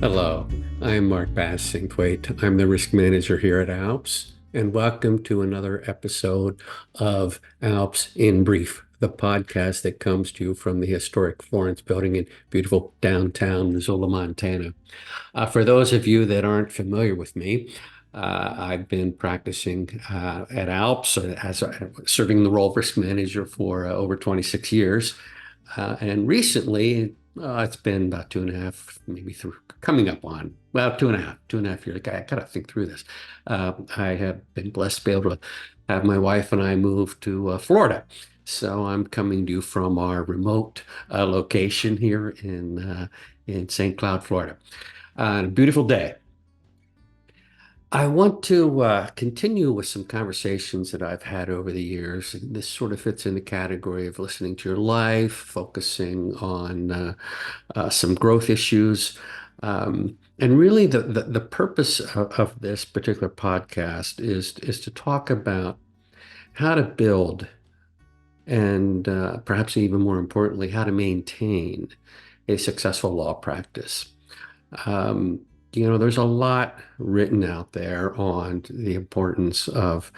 Hello, I'm Mark Bassingthwaighte. I'm the Risk Manager here at ALPS, and welcome to another episode of ALPS In Brief, the podcast that comes to you from the historic Florence building in beautiful downtown Missoula, Montana. For those of you that aren't familiar with me, I've been practicing at ALPS serving the role of Risk Manager for over 26 years. And recently, it's been about 2.5, maybe through coming up on, well, 2.5 years. I got to think through this. I have been blessed to be able to have my wife and I move to Florida. So I'm coming to you from our remote location here in St. Cloud, Florida. A beautiful day. I want to continue with some conversations that I've had over the years. This sort of fits in the category of listening to your life, focusing on some growth issues. And really, the purpose of this particular podcast is to talk about how to build and perhaps even more importantly, how to maintain a successful law practice. Um, there's a lot written out there on the importance of,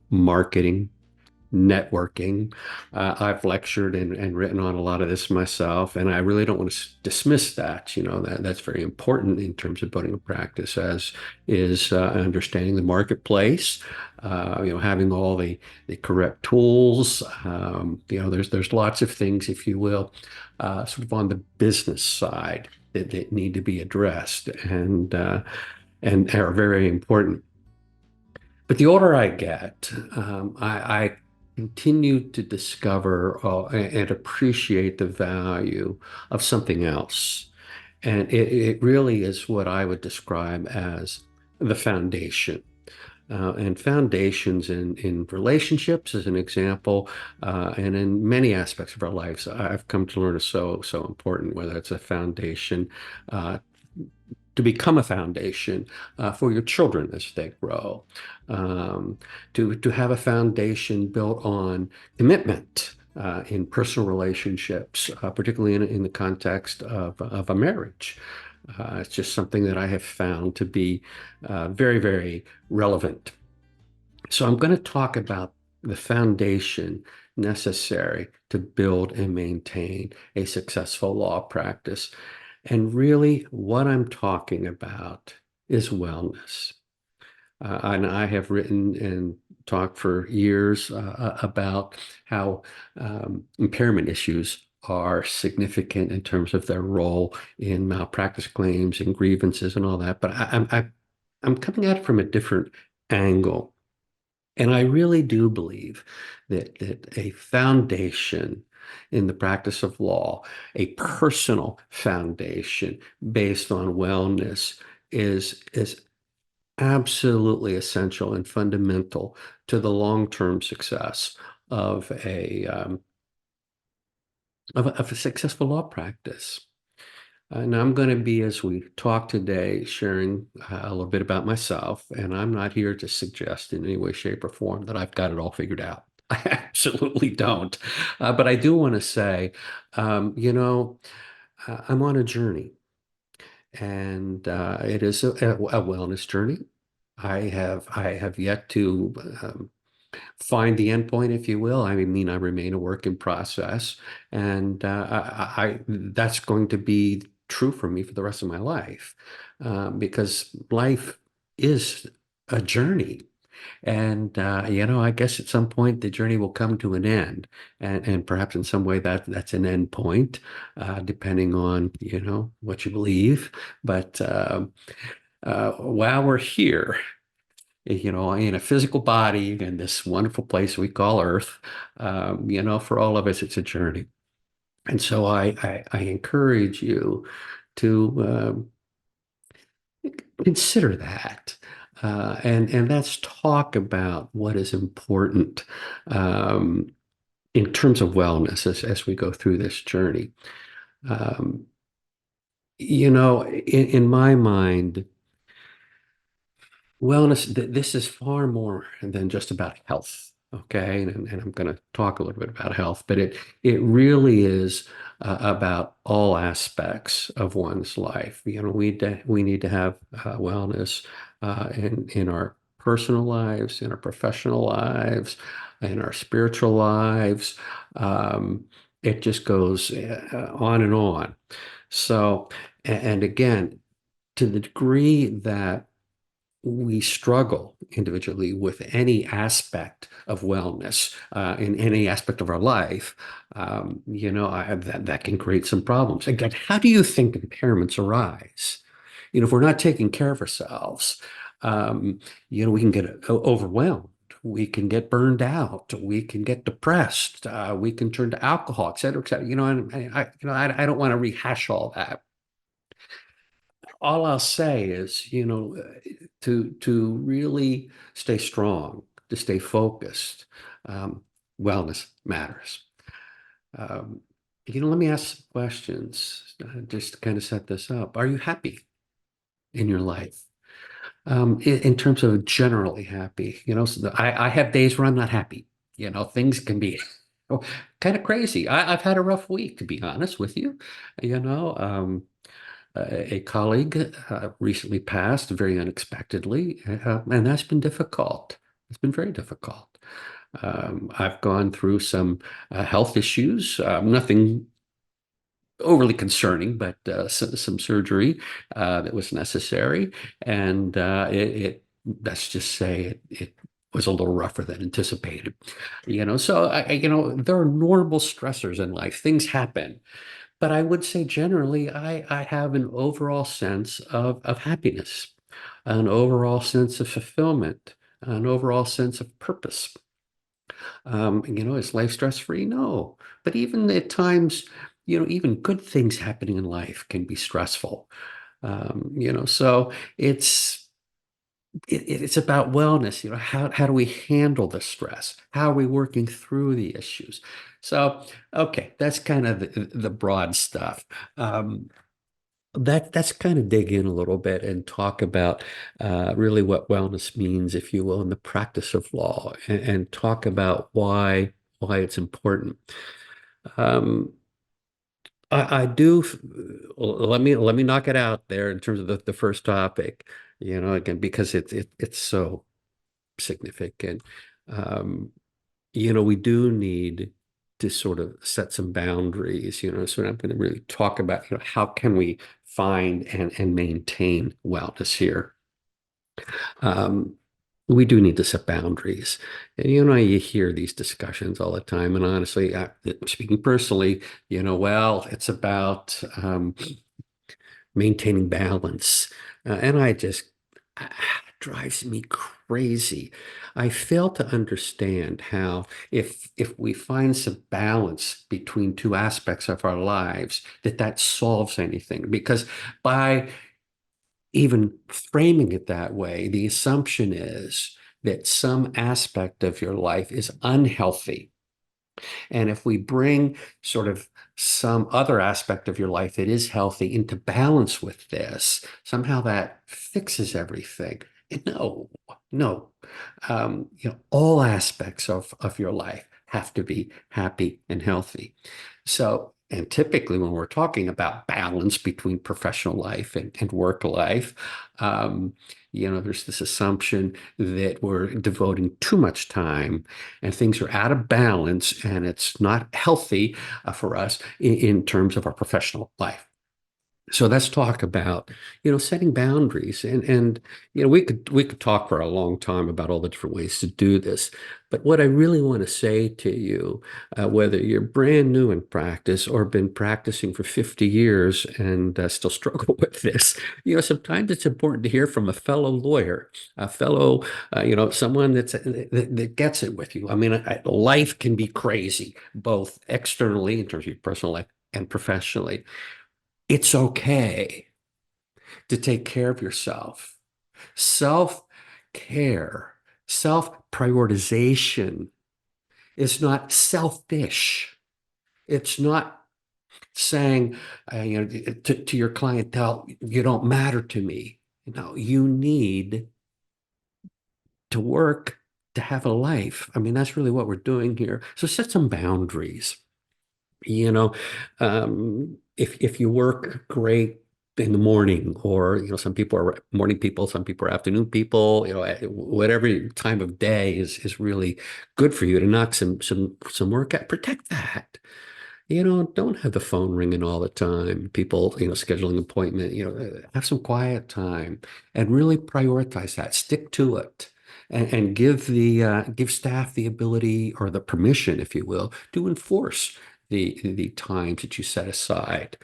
marketing, networking. I've lectured and written on a lot of this myself, and I really don't want to dismiss that. That's very important in terms of building a practice, as is understanding the marketplace, having all the correct tools. There's lots of things, if you will, sort of on the business side that need to be addressed and are very important. But the older I get, I continue to discover and appreciate the value of something else. And it really is what I would describe as the foundation. And foundations in relationships, as an example, and in many aspects of our lives, I've come to learn is so important, whether it's a foundation to become a foundation for your children as they grow, to have a foundation built on commitment in personal relationships, particularly in the context of a marriage. It's just something that I have found to be very, very relevant. So I'm going to talk about the foundation necessary to build and maintain a successful law practice. And really, what I'm talking about is wellness. And I have written and talked for years about how impairment issues are significant in terms of their role in malpractice claims and grievances and all that. But I'm coming at it from a different angle. And I really do believe that a foundation in the practice of law, a personal foundation based on wellness is absolutely essential and fundamental to the long-term success of a successful law practice. And I'm going to be, as we talk today, sharing a little bit about myself. And I'm not here to suggest in any way, shape, or form that I've got it all figured out. I absolutely don't. But I do want to say, I'm on a journey, and it is a wellness journey. I have yet to find the endpoint, if you will. I mean, I remain a work in process, and that's going to be true for me for the rest of my life, because life is a journey. And I guess at some point the journey will come to an end, and perhaps in some way that's an end point, depending on what you believe. But while we're here, in a physical body in this wonderful place we call Earth, for all of us, it's a journey. And so I encourage you to consider that. And let's talk about what is important in terms of wellness as we go through this journey. Um, in my mind, wellness, this is far more than just about health. Okay. And I'm going to talk a little bit about health, but it really is about all aspects of one's life. We need to have wellness in our personal lives, in our professional lives, in our spiritual lives. Um, it just goes on and on. So, and again, to the degree that we struggle individually with any aspect of wellness in any aspect of our life, that can create some problems. Again, how do you think impairments arise? If we're not taking care of ourselves, um, we can get overwhelmed. We can get burned out. We can get depressed. We can turn to alcohol, et cetera, et cetera. And I don't want to rehash all that. All I'll say is, to really stay strong, to stay focused, um, wellness matters. Um, Let me ask some questions just to kind of set this up. Are you happy in your life? In terms of generally happy, I have days where I'm not happy. Things can be kind of crazy. I've had a rough week, to be honest with you. You know, a colleague recently passed very unexpectedly, and that's been difficult. It's been very difficult. I've gone through some health issues, nothing overly concerning, but some surgery that was necessary. And let's just say it was a little rougher than anticipated. So there are normal stressors in life. Things happen. But I would say generally, I have an overall sense of happiness, an overall sense of fulfillment, an overall sense of purpose. Is life stress-free? No. But even at times, even good things happening in life can be stressful. So it's about wellness. How do we handle the stress? How are we working through the issues? So, okay, that's kind of the broad stuff. Um, that's kind of dig in a little bit and talk about really what wellness means, if you will, in the practice of law, and talk about why it's important. Um, I do. Let me knock it out there in terms of the first topic. Again, because it's so significant. Um, we do need to sort of set some boundaries, so I'm going to really talk about, how can we find and maintain wellness here. Um, we do need to set boundaries. And you hear these discussions all the time. And honestly, speaking personally, well, it's about maintaining balance. And I just drives me crazy. I fail to understand how if we find some balance between two aspects of our lives, that solves anything. Because by even framing it that way, the assumption is that some aspect of your life is unhealthy. And if we bring sort of some other aspect of your life that is healthy into balance with this, somehow that fixes everything. And no, no. All aspects of your life have to be happy and healthy. So, and typically when we're talking about balance between professional life and work life, um, there's this assumption that we're devoting too much time and things are out of balance and it's not healthy for us in terms of our professional life. So let's talk about, setting boundaries and we could talk for a long time about all the different ways to do this. But what I really want to say to you, whether you're brand new in practice or been practicing for 50 years and still struggle with this, sometimes it's important to hear from a fellow lawyer, a fellow, someone that gets it with you. I mean, life can be crazy, both externally in terms of your personal life and professionally. It's okay to take care of yourself. Self-care, self-prioritization is not selfish. It's not saying, to your clientele, you don't matter to me. No, you need to work to have a life. I mean, that's really what we're doing here. So set some boundaries. You know, if you work great in the morning, or some people are morning people, some people are afternoon people, whatever time of day is really good for you to knock some work out, protect that. Don't have the phone ringing all the time. People, scheduling appointment, have some quiet time and really prioritize that. Stick to it. And give staff the ability or the permission, if you will, to enforce the times that you set aside.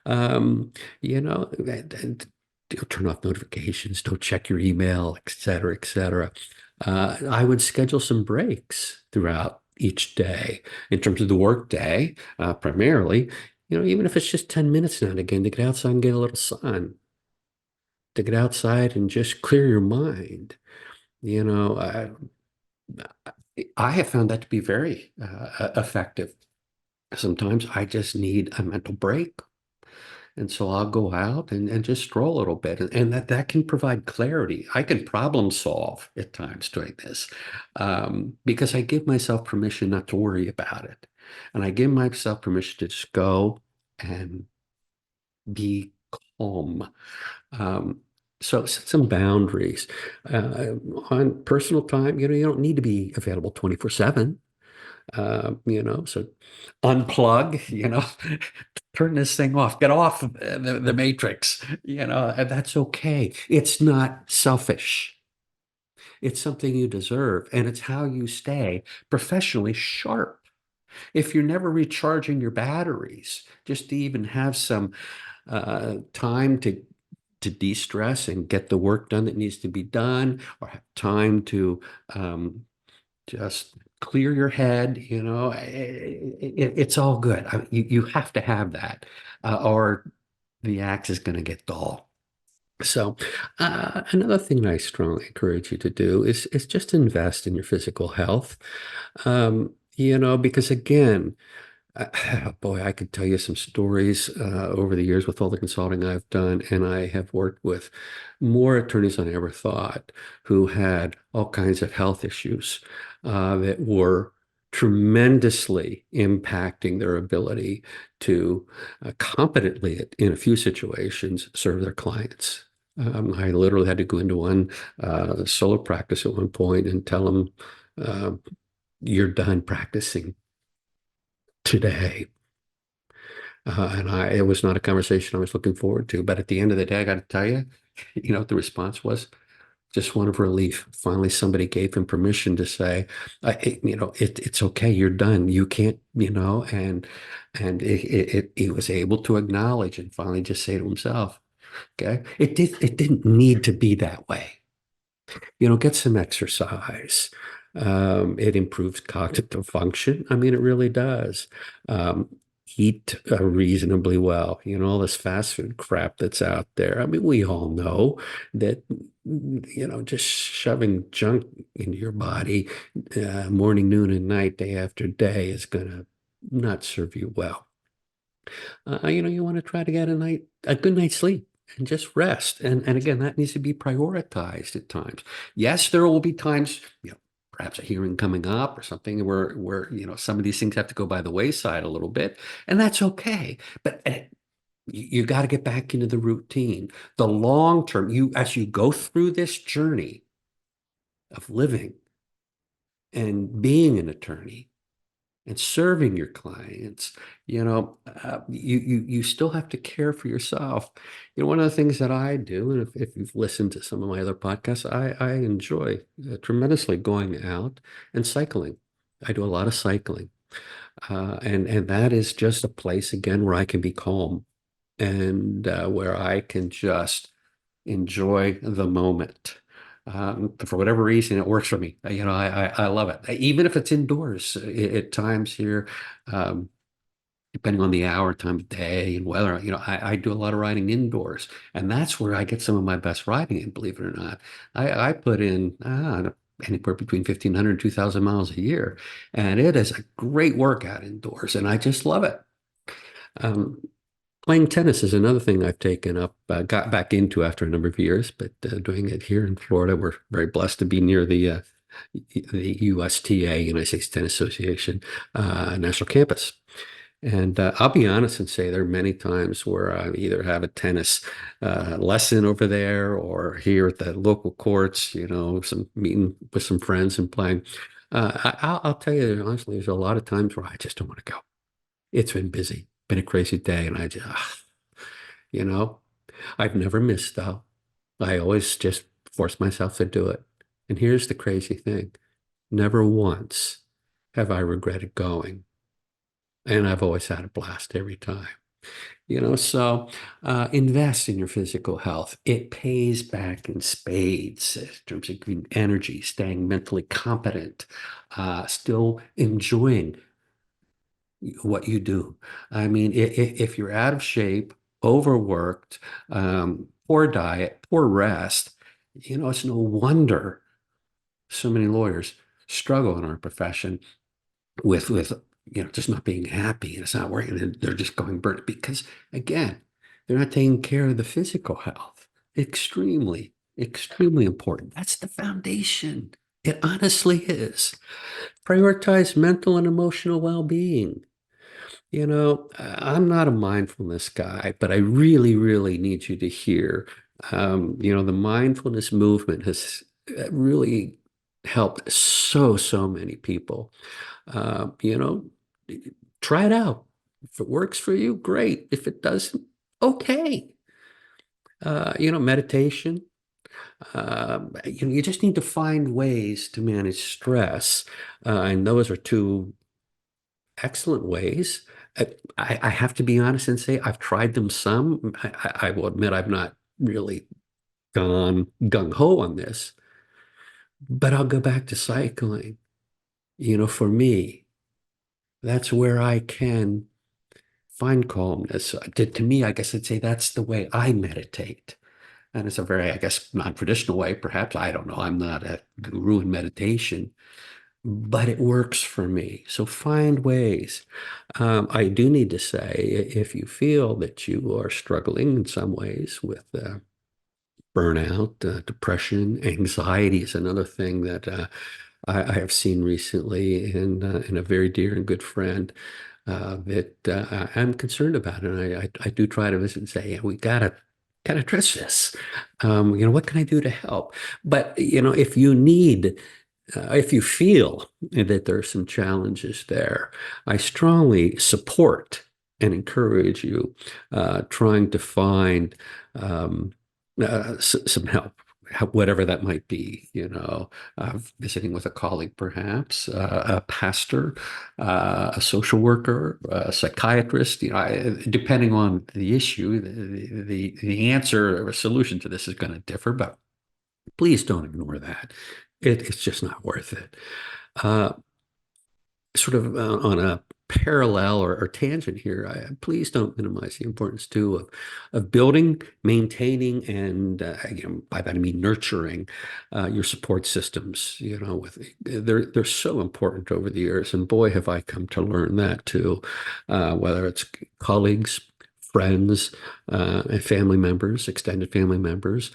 Um, don't turn off notifications, don't check your email, et cetera, et cetera. I would schedule some breaks throughout each day in terms of the work day, primarily, even if it's just 10 minutes now and again to get outside and get a little sun, to get outside and just clear your mind. You know, I have found that to be very effective. Sometimes I just need a mental break. And so I'll go out and just stroll a little bit, and that can provide clarity. I can problem solve at times doing this, because I give myself permission not to worry about it. And I give myself permission to just go and be calm. Um, so set some boundaries. On personal time, you don't need to be available 24/7. So unplug, turn this thing off, get off the matrix, and that's okay. It's not selfish. It's something you deserve, and it's how you stay professionally sharp. If you're never recharging your batteries, just to even have some time to de-stress and get the work done that needs to be done, or have time to just clear your head, it's all good. You have to have that, or the axe is going to get dull. So, another thing I strongly encourage you to do is just invest in your physical health. Because again, boy, I could tell you some stories over the years with all the consulting I've done, and I have worked with more attorneys than I ever thought who had all kinds of health issues that were tremendously impacting their ability to competently, in a few situations, serve their clients. I literally had to go into one solo practice at one point and tell them, uh, "You're done practicing today." And it was not a conversation I was looking forward to. But at the end of the day, I got to tell you, what the response was? Just one of relief. Finally, somebody gave him permission to say, it's okay. You're done. You can't, and he was able to acknowledge and finally just say to himself, okay, it didn't need to be that way. Get some exercise. It improves cognitive function. I mean, it really does. Um, Eat reasonably well. All this fast food crap that's out there. I mean, we all know that, just shoving junk into your body morning, noon, and night, day after day is going to not serve you well. You want to try to get a good night's sleep and just rest. And again, that needs to be prioritized at times. Yes, there will be times, perhaps a hearing coming up or something where some of these things have to go by the wayside a little bit, and that's okay. But you got to get back into the routine. The long term, as you go through this journey of living and being an attorney and serving your clients, you still have to care for yourself. One of the things that I do, and if you've listened to some of my other podcasts, I enjoy tremendously going out and cycling. I do a lot of cycling, and that is just a place again where I can be calm and where I can just enjoy the moment. For whatever reason, it works for me. I love it. Even if it's indoors, at times here, um, depending on the hour, time of day, and weather, I do a lot of riding indoors, and that's where I get some of my best riding in, believe it or not. I put in anywhere between 1,500 and 2,000 miles a year, and it is a great workout indoors, and I just love it. Um, Playing tennis is another thing I've taken up, got back into after a number of years, but doing it here in Florida, we're very blessed to be near the USTA, United States Tennis Association, national campus. And I'll be honest and say there are many times where I either have a tennis lesson over there or here at the local courts, some meeting with some friends and playing. I'll tell you honestly, there's a lot of times where I just don't want to go. It's been busy, been a crazy day, and I just, you know, I've never missed though. I always just force myself to do it. And here's the crazy thing. Never once have I regretted going. And I've always had a blast every time. So invest in your physical health. It pays back in spades in terms of green energy, staying mentally competent, still enjoying what you do. I mean, if you're out of shape, overworked, poor diet, poor rest, it's no wonder so many lawyers struggle in our profession with just not being happy and it's not working and they're just going burnt because again they're not taking care of the physical health. Extremely important. That's the foundation. It honestly is. Prioritize mental and emotional well-being. I'm not a mindfulness guy, but I really need you to hear the mindfulness movement has really helped so many people. uh, you know, try it out. If it works for you, great. If it doesn't, okay. Meditation. You just need to find ways to manage stress. And those are two excellent ways. I have to be honest and say I've tried them some. I will admit I've not really gone gung ho on this, but I'll go back to cycling. For me, that's where I can find calmness. To me, I guess I'd say that's the way I meditate. And it's a very, I guess, non-traditional way, perhaps. I don't know. I'm not a guru in meditation, but it works for me. So find ways. I do need to say, if you feel that you are struggling in some ways with burnout, depression, anxiety is another thing that I have seen recently in a very dear and good friend that I'm concerned about. And I do try to visit and say, yeah, we gotta address this. What can I do to help? But, if you feel that there are some challenges there, I strongly support and encourage you trying to find um, some help, whatever that might be, visiting with a colleague, perhaps, a pastor, a social worker, a psychiatrist, depending on the issue, the answer or solution to this is going to differ, but please don't ignore that. It's just not worth it. Uh, Sort of on a parallel or tangent here, please don't minimize the importance too of building, maintaining, and again, by that I mean nurturing your support systems. They're so important over the years, and boy, have I come to learn that too. Whether it's colleagues, friends, and family members, extended family members,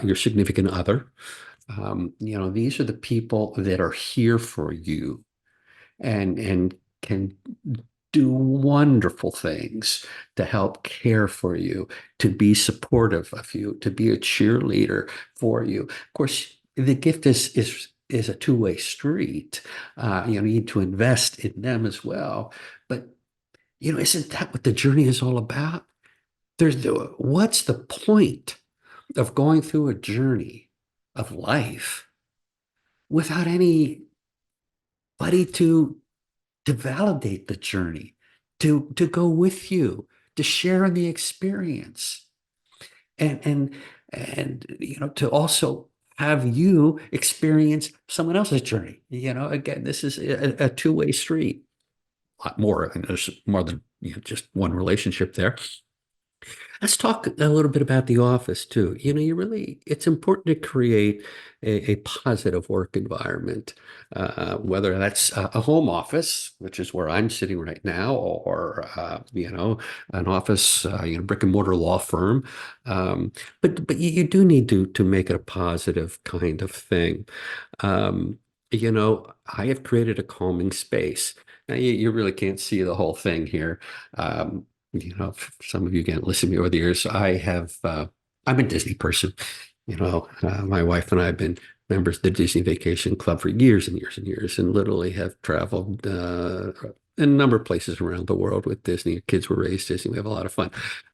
your significant other. These are the people that are here for you and can do wonderful things to help care for you, to be supportive of you, to be a cheerleader for you. Of course, the gift is a two-way street. You need to invest in them as well. But isn't that what the journey is all about? What's the point of going through a journey of life without anybody to validate the journey, to go with you, to share in the experience, and to also have you experience someone else's journey. Again, this is a two-way street. A lot more, and there's more than just one relationship there. Let's talk a little bit about the office too. It's important to create a positive work environment, whether that's a home office, which is where I'm sitting right now, or, an office, brick and mortar law firm. But you do need to make it a positive kind of thing. I have created a calming space. You really can't see the whole thing here. If some of you can't listen to me over the years. I'm a Disney person. My wife and I have been members of the Disney Vacation Club for years and years and years, and literally have traveled in a number of places around the world with Disney. Kids were raised Disney. We have a lot of fun.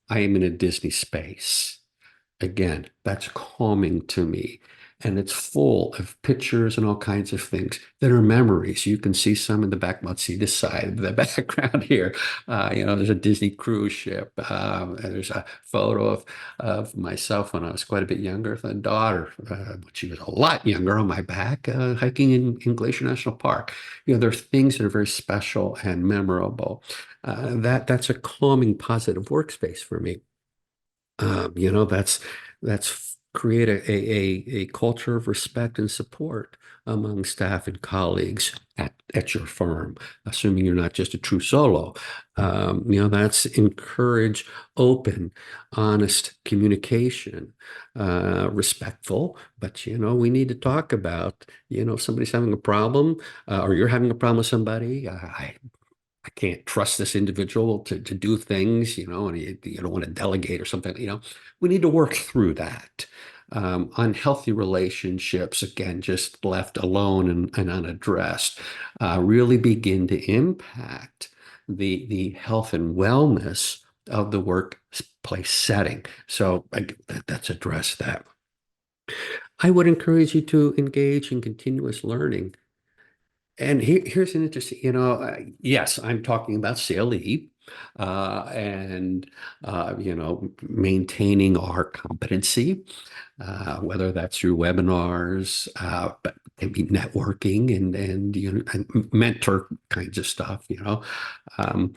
I am in a Disney space. Again, that's calming to me. And it's full of pictures and all kinds of things that are memories. You can see some in the back. Let's see this side of the background here. There's a Disney cruise ship. And there's a photo of myself when I was quite a bit younger than daughter, when she was a lot younger, on my back, hiking in Glacier National Park. There are things that are very special and memorable. That's a calming, positive workspace for me. That's create a culture of respect and support among staff and colleagues at your firm, assuming you're not just a true solo. That's encourage open, honest communication, respectful, but we need to talk about, if somebody's having a problem, or you're having a problem with somebody. I can't trust this individual to do things, and you don't want to delegate or something, we need to work through that. Unhealthy relationships, again, just left alone and unaddressed, really begin to impact the health and wellness of the workplace setting. So let's address that. I would encourage you to engage in continuous learning. And here's an interesting, yes, I'm talking about CLE, and maintaining our competency, whether that's through webinars, but can be networking and mentor kinds of stuff. Um,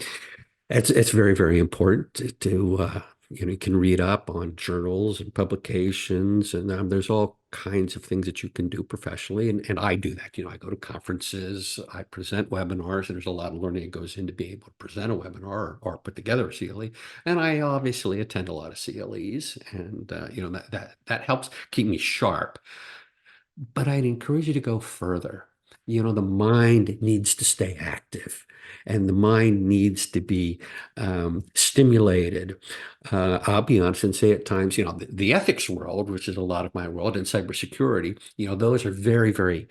it's very, very important to you can read up on journals and publications, and there's all kinds of things that you can do professionally. And I do that. I go to conferences, I present webinars, and there's a lot of learning that goes into being able to present a webinar or put together a CLE. And I obviously attend a lot of CLEs, and that helps keep me sharp. But I'd encourage you to go further. The mind needs to stay active, and the mind needs to be stimulated. I'll be honest and say at times, the ethics world, which is a lot of my world, and cybersecurity, those are very, very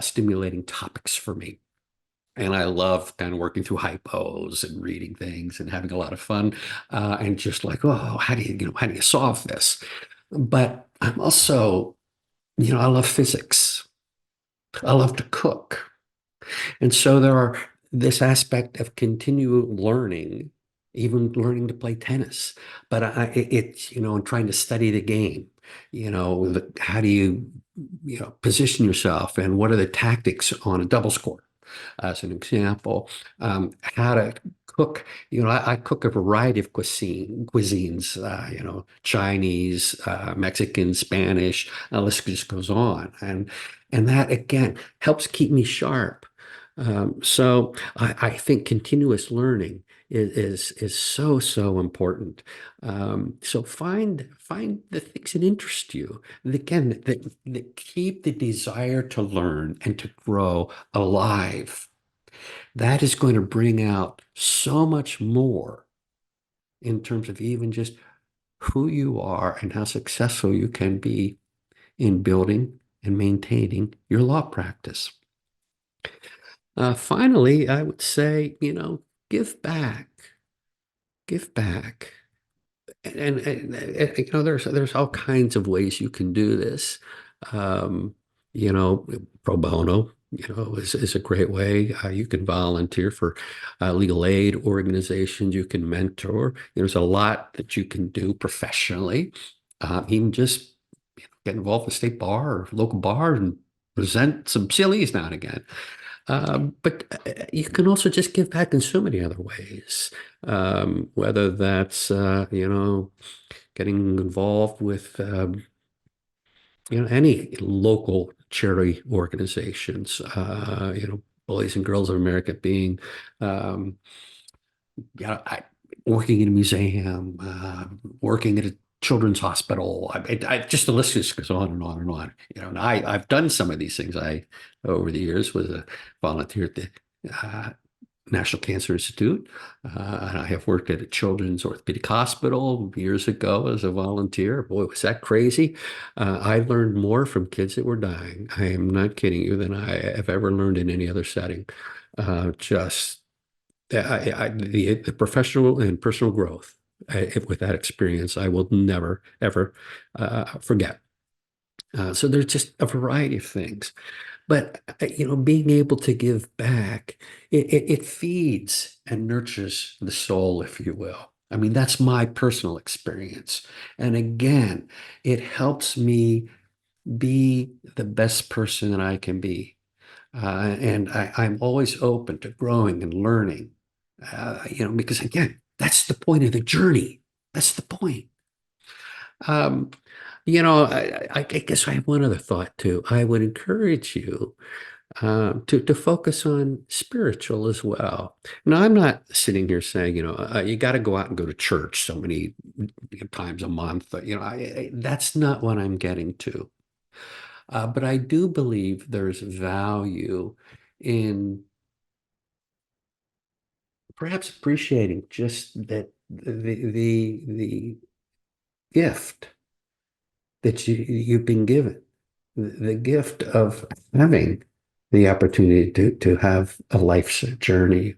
stimulating topics for me. And I love kind of working through hypos and reading things and having a lot of fun, and just like, oh, how do you solve this? But I'm also, I love physics. I love to cook. And so there are this aspect of continual learning, even learning to play tennis. But it's, and trying to study the game, how do you, position yourself, and what are the tactics on a double score? As an example, how to cook. I cook a variety of cuisines, Chinese, Mexican, Spanish, the list just goes on. And that, again, helps keep me sharp. So I think continuous learning is so, so important. So find the things that interest you. And again, that keep the desire to learn and to grow alive. That is going to bring out so much more in terms of even just who you are and how successful you can be in building and maintaining your law practice. Finally, I would say, give back, give back. And there's all kinds of ways you can do this. Um, Pro bono, is a great way. You can volunteer for legal aid organizations. You can mentor. There's a lot that you can do professionally. Even just get involved with state bar or local bar and present some CLEs now and again. But you can also just give back in so many other ways, whether that's, getting involved with, any local charity organizations, Boys and Girls of America being, um, working in a museum, working at a children's hospital. Just the list just goes on and on and on. And I've done some of these things. I, over the years, was a volunteer at the National Cancer Institute. And I have worked at a children's orthopedic hospital years ago as a volunteer. Boy, was that crazy. I learned more from kids that were dying. I am not kidding you than I have ever learned in any other setting. Just the professional and personal growth with that experience, I will never, ever forget. So there's just a variety of things. But being able to give back, it feeds and nurtures the soul, if you will. I mean, that's my personal experience. And again, it helps me be the best person that I can be. And I'm always open to growing and learning, because again, that's the point of the journey. That's the point. Um, I guess I have one other thought too. I would encourage you to focus on spiritual as well. Now, I'm not sitting here saying, you got to go out and go to church so many times a month. That's not what I'm getting to. But I do believe there's value in perhaps appreciating just that the gift that you've been given, the gift of having the opportunity to have a life's journey.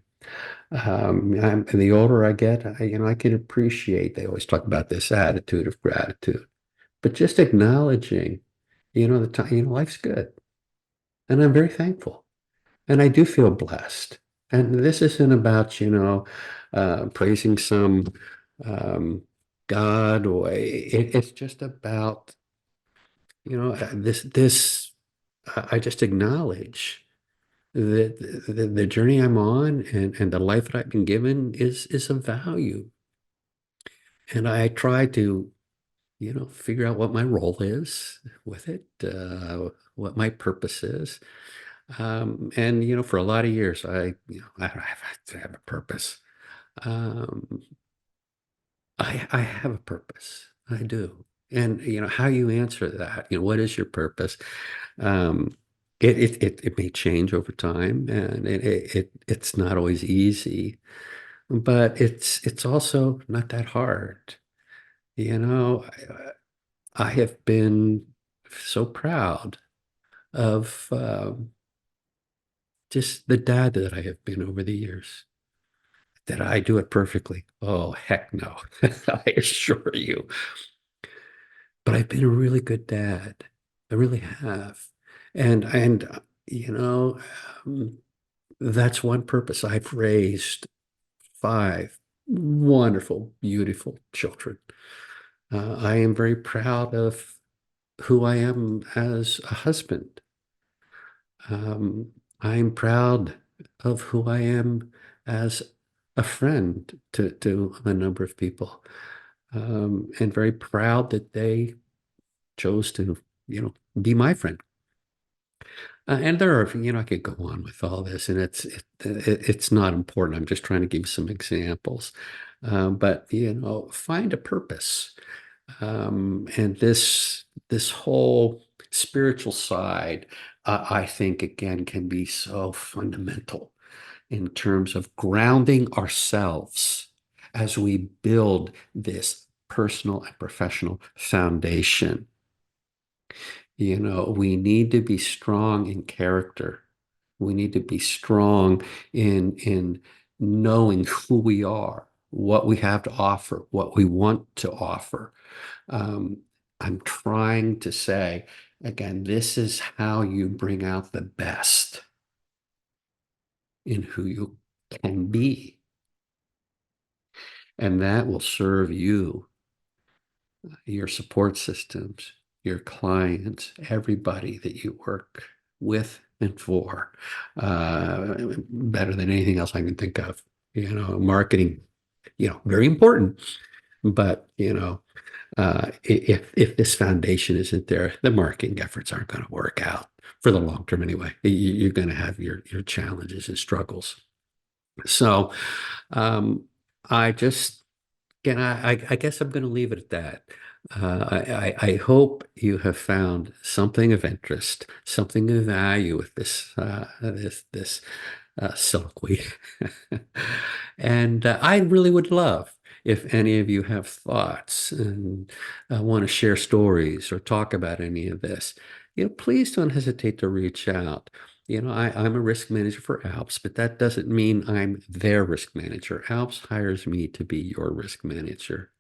The older I get, I can appreciate. They always talk about this attitude of gratitude, but just acknowledging, the time, life's good, and I'm very thankful, and I do feel blessed. And this isn't about, praising some um, God, or it's just about, this. I just acknowledge that the journey I'm on and the life that I've been given is of value. And I try to, figure out what my role is with it, what my purpose is. And, for a lot of years, I don't have to have a purpose. Um, I have a purpose. I do. And, how you answer that, what is your purpose? Um, it may change over time, and it's not always easy, but it's also not that hard. You know, I have been so proud of just the dad that I have been over the years. That I do it perfectly? Oh, heck no. I assure you. But I've been a really good dad. I really have. And you know, um, that's one purpose. I've raised five wonderful, beautiful children. I am very proud of who I am as a husband. I'm proud of who I am as a friend to a number of people, and very proud that they chose to, be my friend. And there are, I could go on with all this, and it's not important. I'm just trying to give some examples. But find a purpose. And this whole spiritual side, I think again can be so fundamental in terms of grounding ourselves as we build this personal and professional foundation. We need to be strong in character. We need to be strong in knowing who we are, what we have to offer, what we want to offer. Um, I'm trying to say, again, this is how you bring out the best in who you can be. And that will serve you, your support systems, your clients, everybody that you work with and for, better than anything else I can think of. Marketing, very important, but if this foundation isn't there, the marketing efforts aren't going to work out for the long term anyway. You're going to have your challenges and struggles. So um, I just, again, I guess I'm going to leave it at that. I hope you have found something of interest, something of value with this silkweed. And I really would love if any of you have thoughts and want to share stories or talk about any of this. Please don't hesitate to reach out. I'm a risk manager for ALPS, but that doesn't mean I'm their risk manager. ALPS hires me to be your risk manager,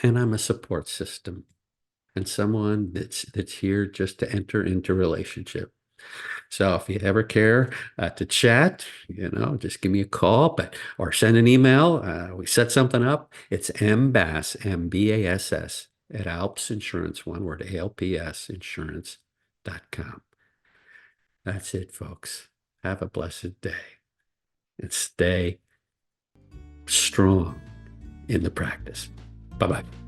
and I'm a support system and someone that's here just to enter into relationship. So if you ever care to chat, just give me a call, or send an email. We set something up. It's mbass, MBASS at Alps Insurance, one word, ALPSinsurance.com. That's it, folks. Have a blessed day and stay strong in the practice. Bye-bye.